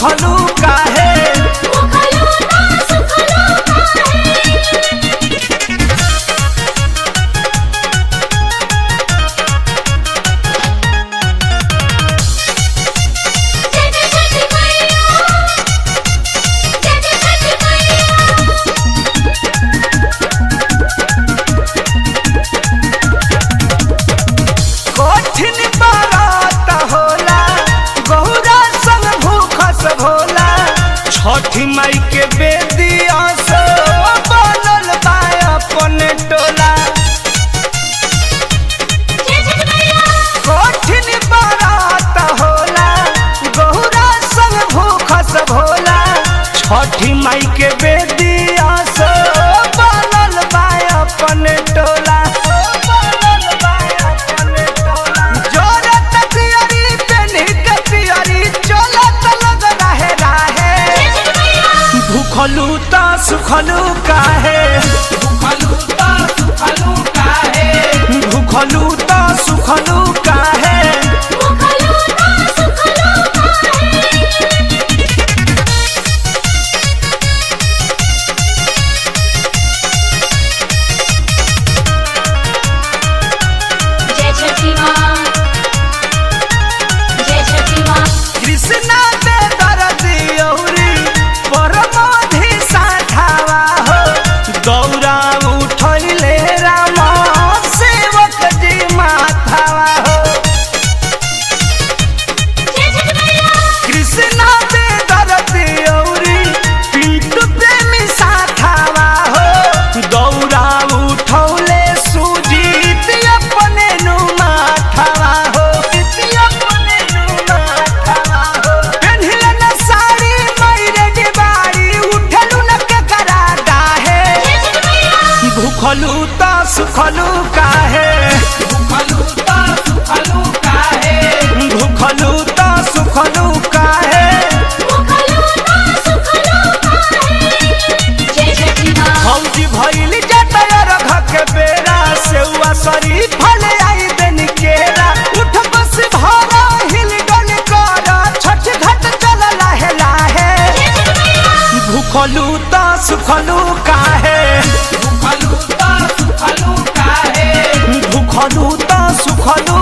सुखलू काहे छठी माई के बेदिया से बनल बा अपन टोला। कठिन बारात होला गौरा संग भूखस भोला। छठी माई के बेदिया से बनल बा अपन टोला। भूखलू ता सुखलू काहे भूखलू ता सुखलू काहे भूखलू ता सुखलू काहे भूखलू ता सुखलू काहे। जय छठी माँ जय छठी माँ। कृष्णा दे दरदी औरी परमधि साधावा हो गौरा उठैले राम सेवक जी माथावा हो। कृष्णा दे दरदी औरी पिंटू प्रेमी साधावा हो गौरा उठौले सुजीत अपने नु माथावा हो। अपने नु माथावा हो पेन्हिल न साड़ी मैरे डिबारी उठलू न के करा डाहे। भूखलू ता सुखलू काहे भूखलू ता सुखलू काहे भूखलू ता सुखलू काहे भूखलू ता सुखलू काहे। जय छठी माँ। फौजी भइल जतयर घके बेरा सेवा सरी फले आई दिन केरा। उठ बस भरा हिल डोल कर छठ घाट चल लाहे लाहे। भूखलू ता सुखलू काहे भूखलू ता सुखलू काहे भूखलू ता सुखलू